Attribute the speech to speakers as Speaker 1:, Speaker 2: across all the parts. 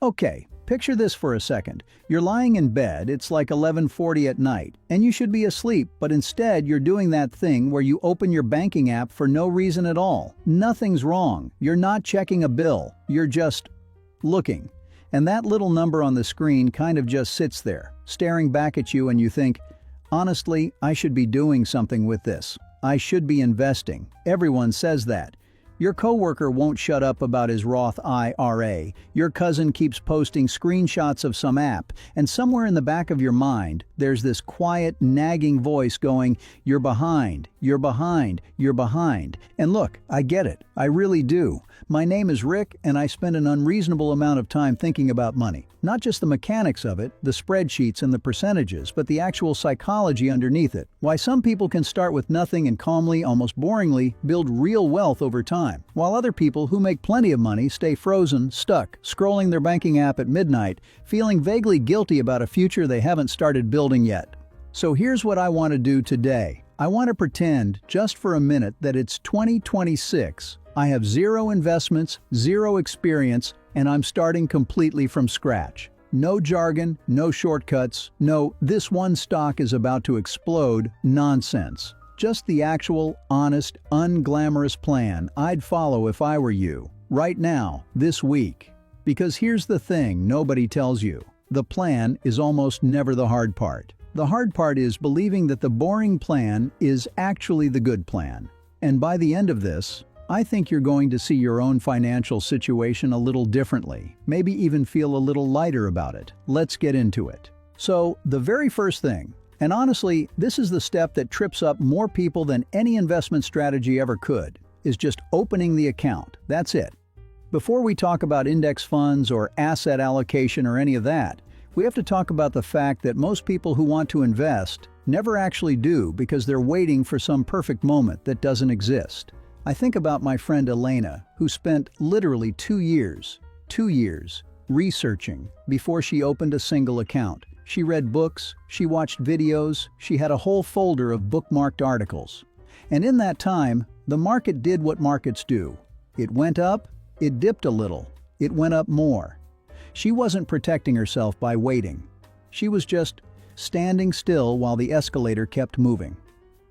Speaker 1: Okay, picture this for a second. You're lying in bed, it's like 11:40 at night, and you should be asleep, but instead you're doing that thing where you open your banking app for no reason at all. Nothing's wrong. You're not checking a bill. You're just looking. And that little number on the screen kind of just sits there, staring back at you, and you think, honestly, I should be doing something with this. I should be investing. Everyone says that. Your coworker won't shut up about his Roth IRA. Your cousin keeps posting screenshots of some app, and somewhere in the back of your mind, there's this quiet, nagging voice going, "You're behind, you're behind, you're behind." And look, I get it. I really do. My name is Rick, and I spend an unreasonable amount of time thinking about money. Not just the mechanics of it, the spreadsheets and the percentages, but the actual psychology underneath it. Why some people can start with nothing and calmly, almost boringly, build real wealth over time, while other people who make plenty of money stay frozen, stuck, scrolling their banking app at midnight, feeling vaguely guilty about a future they haven't started building yet. So here's what I want to do today. I want to pretend, just for a minute, that it's 2026. I have zero investments, zero experience, and I'm starting completely from scratch. No jargon, no shortcuts, no "this one stock is about to explode" nonsense. Just the actual, honest, unglamorous plan I'd follow if I were you, right now, this week. Because here's the thing nobody tells you. The plan is almost never the hard part. The hard part is believing that the boring plan is actually the good plan. And by the end of this, I think you're going to see your own financial situation a little differently, maybe even feel a little lighter about it. Let's get into it. So, the very first thing, and honestly, this is the step that trips up more people than any investment strategy ever could, is just opening the account. That's it. Before we talk about index funds or asset allocation or any of that, we have to talk about the fact that most people who want to invest never actually do because they're waiting for some perfect moment that doesn't exist. I think about my friend Elena, who spent literally 2 years, researching before she opened a single account. She read books, she watched videos, she had a whole folder of bookmarked articles. And in that time, the market did what markets do. It went up, it dipped a little, it went up more. She wasn't protecting herself by waiting. She was just standing still while the escalator kept moving.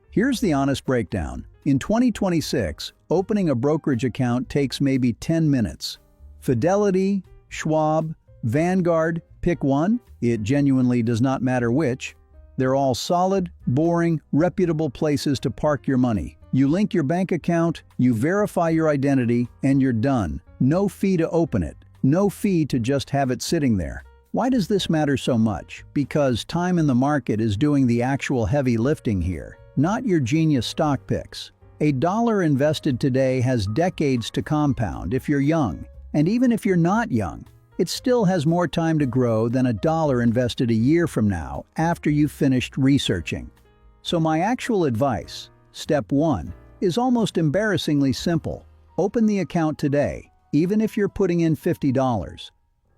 Speaker 1: Here's the honest breakdown. In 2026, opening a brokerage account takes maybe 10 minutes. Fidelity, Schwab, Vanguard, pick one. It genuinely does not matter which. They're all solid, boring, reputable places to park your money. You link your bank account, you verify your identity, and you're done. No fee to open it. No fee to just have it sitting there. Why does this matter so much? Because time in the market is doing the actual heavy lifting here, not your genius stock picks. A dollar invested today has decades to compound if you're young, and even if you're not young, it still has more time to grow than a dollar invested a year from now after you've finished researching. So my actual advice, step 1, is almost embarrassingly simple. Open the account today, even if you're putting in $50.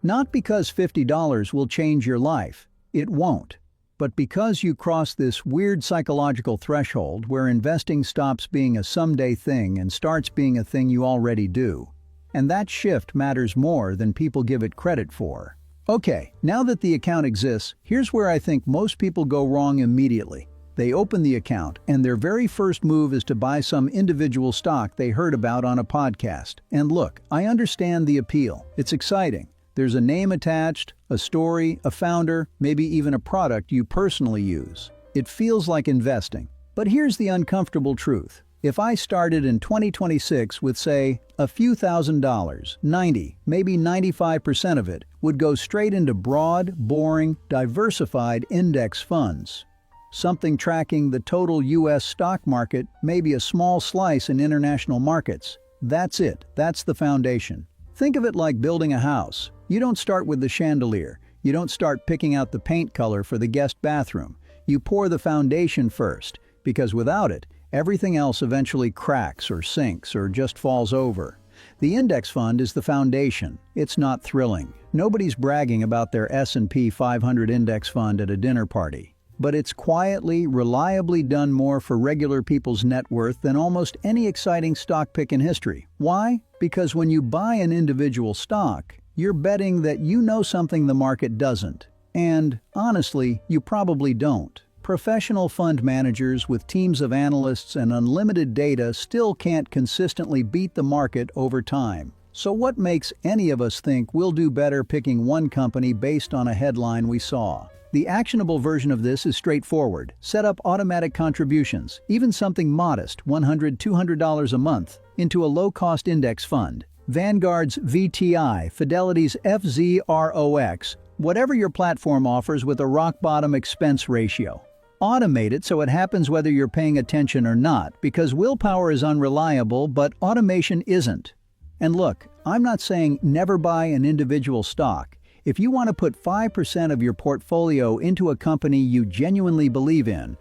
Speaker 1: Not because $50 will change your life, it won't. But because you cross this weird psychological threshold where investing stops being a someday thing and starts being a thing you already do. And that shift matters more than people give it credit for. Okay, now that the account exists, here's where I think most people go wrong immediately. They open the account, and their very first move is to buy some individual stock they heard about on a podcast. And look, I understand the appeal. It's exciting. There's a name attached, a story, a founder, maybe even a product you personally use. It feels like investing. But here's the uncomfortable truth. If I started in 2026 with, say, a few $1,000s, 90, maybe 95% of it would go straight into broad, boring, diversified index funds. Something tracking the total U.S. stock market, maybe a small slice in international markets. That's it. That's the foundation. Think of it like building a house. You don't start with the chandelier. You don't start picking out the paint color for the guest bathroom. You pour the foundation first, because without it, everything else eventually cracks or sinks or just falls over. The index fund is the foundation. It's not thrilling. Nobody's bragging about their S&P 500 index fund at a dinner party. But it's quietly, reliably done more for regular people's net worth than almost any exciting stock pick in history. Why? Because when you buy an individual stock, You're betting that you know something the market doesn't. And, honestly, you probably don't. Professional fund managers with teams of analysts and unlimited data still can't consistently beat the market over time. So what makes any of us think we'll do better picking one company based on a headline we saw? The actionable version of this is straightforward. Set up automatic contributions, even something modest, $100, $200 a month, into a low-cost index fund. Vanguard's VTI, Fidelity's FZROX, whatever your platform offers with a rock-bottom expense ratio. Automate it so it happens whether you're paying attention or not, because willpower is unreliable, but automation isn't. And look, I'm not saying never buy an individual stock. If you want to put 5% of your portfolio into a company you genuinely believe in,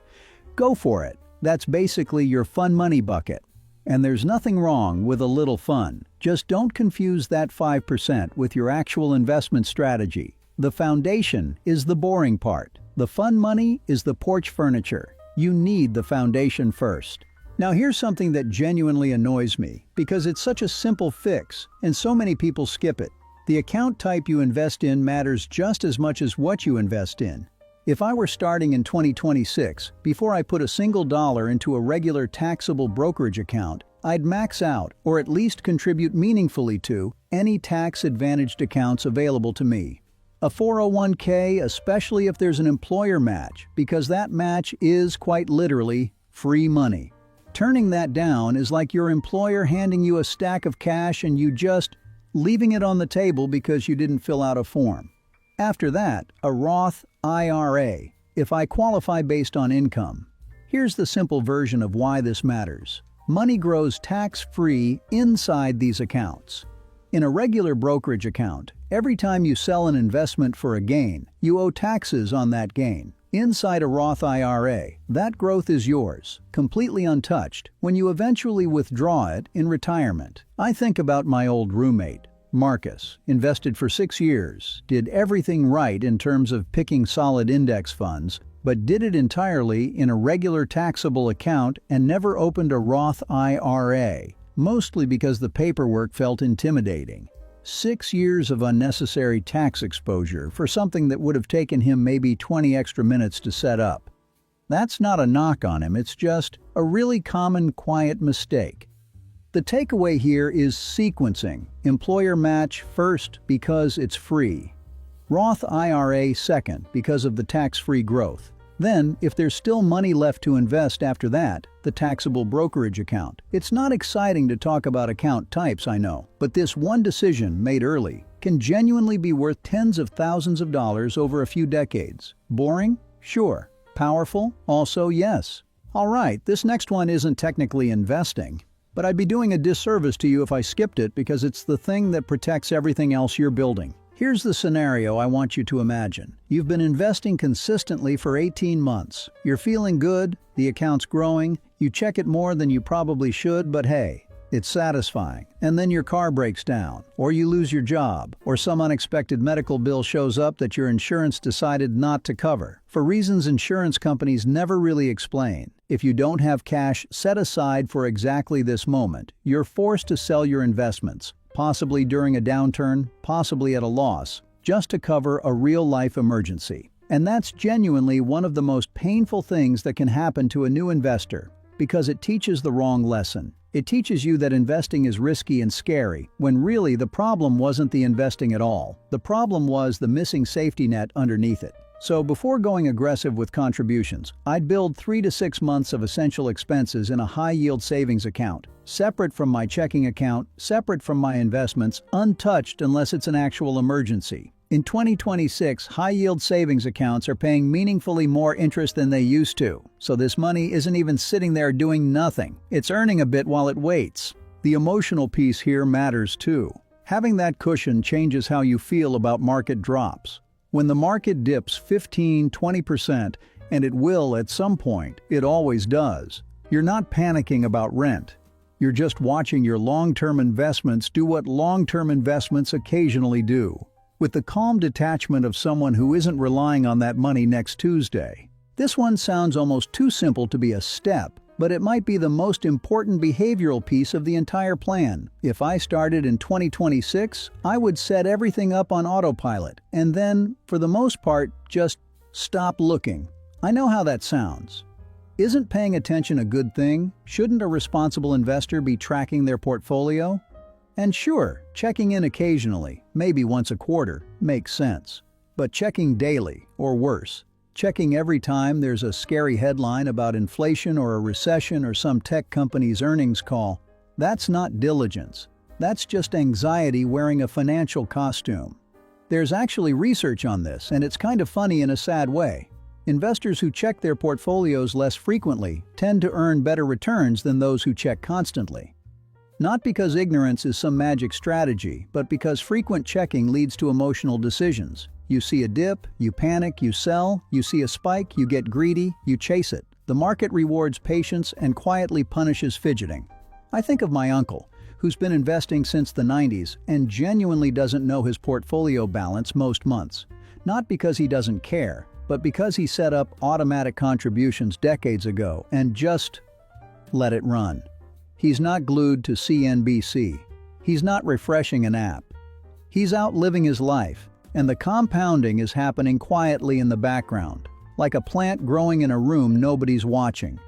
Speaker 1: go for it. That's basically your fun money bucket. And there's nothing wrong with a little fun. Just don't confuse that 5% with your actual investment strategy. The foundation is the boring part. The fun money is the porch furniture. You need the foundation first. Now here's something that genuinely annoys me, because it's such a simple fix, and so many people skip it. The account type you invest in matters just as much as what you invest in. If I were starting in 2026, before I put a single dollar into a regular taxable brokerage account, I'd max out, or at least contribute meaningfully to, any tax-advantaged accounts available to me. A 401k, especially if there's an employer match, because that match is, quite literally, free money. Turning that down is like your employer handing you a stack of cash and you just leaving it on the table because you didn't fill out a form. After that, a Roth IRA, if I qualify based on income. Here's the simple version of why this matters. Money grows tax-free inside these accounts. In a regular brokerage account, every time you sell an investment for a gain, you owe taxes on that gain. Inside a Roth IRA, that growth is yours, completely untouched, when you eventually withdraw it in retirement. I think about my old roommate, Marcus, invested for 6 years, did everything right in terms of picking solid index funds, but did it entirely in a regular taxable account and never opened a Roth IRA, mostly because the paperwork felt intimidating. 6 years of unnecessary tax exposure for something that would have taken him maybe 20 extra minutes to set up. That's not a knock on him, it's just a really common, quiet mistake. The takeaway here is sequencing. Employer match first because it's free. Roth IRA second because of the tax-free growth. Then, if there's still money left to invest after that, the taxable brokerage account. It's not exciting to talk about account types, I know, but this one decision made early can genuinely be worth tens of thousands of dollars over a few decades. Boring? Sure. Powerful? Also yes. Alright, this next one isn't technically investing, but I'd be doing a disservice to you if I skipped it because it's the thing that protects everything else you're building. Here's the scenario I want you to imagine. You've been investing consistently for 18 months. You're feeling good, the account's growing, you check it more than you probably should, but hey, it's satisfying. And then your car breaks down, or you lose your job, or some unexpected medical bill shows up that your insurance decided not to cover, for reasons insurance companies never really explain. If you don't have cash set aside for exactly this moment, you're forced to sell your investments, possibly during a downturn, possibly at a loss, just to cover a real-life emergency. And that's genuinely one of the most painful things that can happen to a new investor, because it teaches the wrong lesson. It teaches you that investing is risky and scary, when really the problem wasn't the investing at all. The problem was the missing safety net underneath it. So before going aggressive with contributions, I'd build 3 to 6 months of essential expenses in a high-yield savings account, separate from my checking account, separate from my investments, untouched unless it's an actual emergency. In 2026, high-yield savings accounts are paying meaningfully more interest than they used to, so this money isn't even sitting there doing nothing. It's earning a bit while it waits. The emotional piece here matters too. Having that cushion changes how you feel about market drops. When the market dips 15–20%, and it will at some point, it always does, you're not panicking about rent. You're just watching your long-term investments do what long-term investments occasionally do, with the calm detachment of someone who isn't relying on that money next Tuesday. This one sounds almost too simple to be a step, But it might be the most important behavioral piece of the entire plan. If I started in 2026, I would set everything up on autopilot and then, for the most part, just stop looking. I know how that sounds. Isn't paying attention a good thing? Shouldn't a responsible investor be tracking their portfolio? And sure, checking in occasionally, maybe once a quarter, makes sense. But checking daily, or worse, checking every time there's a scary headline about inflation or a recession or some tech company's earnings call, that's not diligence. That's just anxiety wearing a financial costume. There's actually research on this, and it's kind of funny in a sad way. Investors who check their portfolios less frequently tend to earn better returns than those who check constantly. Not because ignorance is some magic strategy, but because frequent checking leads to emotional decisions. You see a dip, you panic, you sell, you see a spike, you get greedy, you chase it. The market rewards patience and quietly punishes fidgeting. I think of my uncle, who's been investing since the 90s and genuinely doesn't know his portfolio balance most months. Not because he doesn't care, but because he set up automatic contributions decades ago and just let it run. He's not glued to CNBC. He's not refreshing an app. He's out living his life, and the compounding is happening quietly in the background, like a plant growing in a room nobody's watching.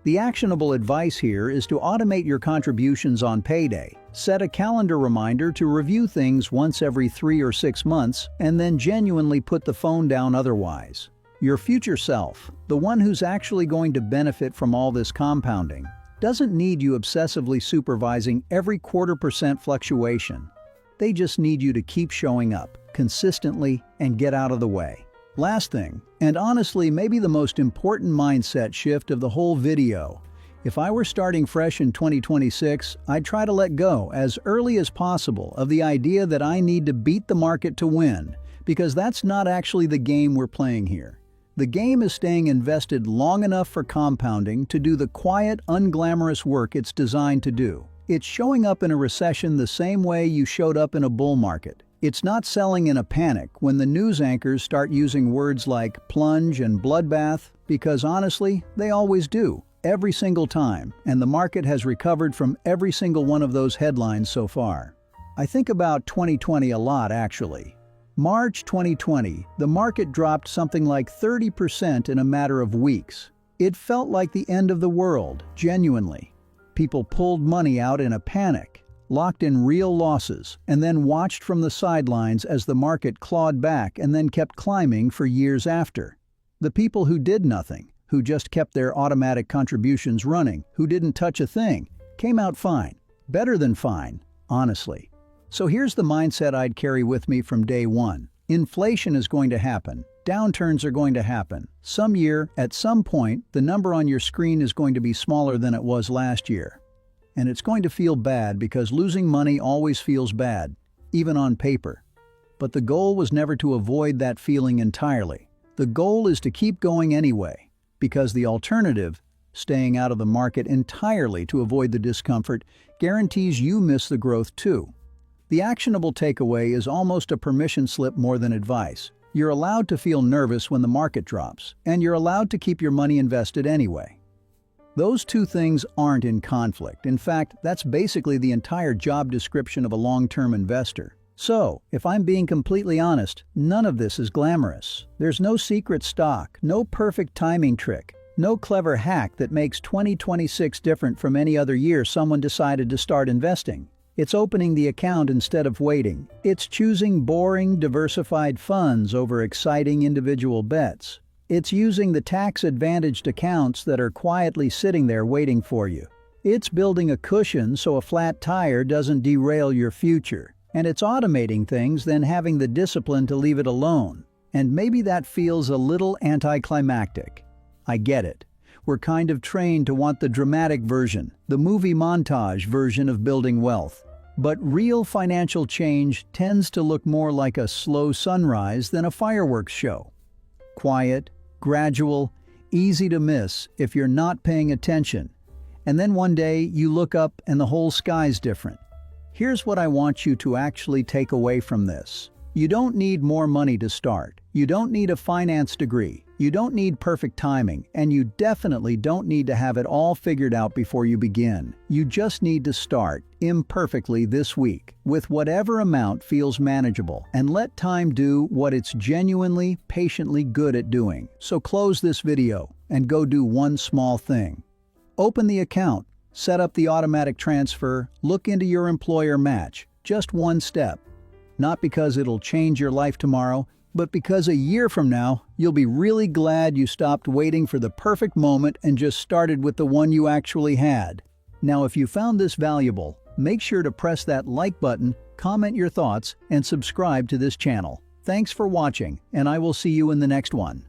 Speaker 1: The actionable advice here is to automate your contributions on payday. Set a calendar reminder to review things once every 3 or 6 months, and then genuinely put the phone down otherwise. Your future self, the one who's actually going to benefit from all this compounding, doesn't need you obsessively supervising every 0.25% fluctuation. They just need you to keep showing up, consistently, and get out of the way. Last thing, and honestly maybe the most important mindset shift of the whole video, if I were starting fresh in 2026, I'd try to let go as early as possible of the idea that I need to beat the market to win, because that's not actually the game we're playing here. The game is staying invested long enough for compounding to do the quiet, unglamorous work it's designed to do. It's showing up in a recession the same way you showed up in a bull market. It's not selling in a panic when the news anchors start using words like plunge and bloodbath, because honestly, they always do, every single time, and the market has recovered from every single one of those headlines so far. I think about 2020 a lot, actually. March 2020, the market dropped something like 30% in a matter of weeks. It felt like the end of the world, genuinely. People pulled money out in a panic, locked in real losses, and then watched from the sidelines as the market clawed back and then kept climbing for years after. The people who did nothing, who just kept their automatic contributions running, who didn't touch a thing, came out fine. Better than fine, honestly. So here's the mindset I'd carry with me from day one. Inflation is going to happen. Downturns are going to happen. Some year, at some point, the number on your screen is going to be smaller than it was last year. And it's going to feel bad because losing money always feels bad, even on paper. But the goal was never to avoid that feeling entirely. The goal is to keep going anyway, because the alternative, staying out of the market entirely to avoid the discomfort, guarantees you miss the growth too. The actionable takeaway is almost a permission slip more than advice. You're allowed to feel nervous when the market drops, and you're allowed to keep your money invested anyway. Those two things aren't in conflict. In fact, that's basically the entire job description of a long-term investor. So, if I'm being completely honest, none of this is glamorous. There's no secret stock, no perfect timing trick, no clever hack that makes 2026 different from any other year someone decided to start investing. It's opening the account instead of waiting. It's choosing boring, diversified funds over exciting individual bets. It's using the tax-advantaged accounts that are quietly sitting there waiting for you. It's building a cushion so a flat tire doesn't derail your future. And it's automating things, then having the discipline to leave it alone. And maybe that feels a little anticlimactic. I get it. We're kind of trained to want the dramatic version, the movie montage version of building wealth. But real financial change tends to look more like a slow sunrise than a fireworks show. Quiet, gradual, easy to miss if you're not paying attention. And then one day you look up and the whole sky's different. Here's what I want you to actually take away from this. You don't need more money to start. You don't need a finance degree, you don't need perfect timing, and you definitely don't need to have it all figured out before you begin. You just need to start, imperfectly this week, with whatever amount feels manageable, and let time do what it's genuinely, patiently good at doing. So close this video, and go do one small thing. Open the account, set up the automatic transfer, look into your employer match. Just one step. Not because it'll change your life tomorrow, but because a year from now, you'll be really glad you stopped waiting for the perfect moment and just started with the one you actually had. Now, if you found this valuable, make sure to press that like button, comment your thoughts, and subscribe to this channel. Thanks for watching, and I will see you in the next one.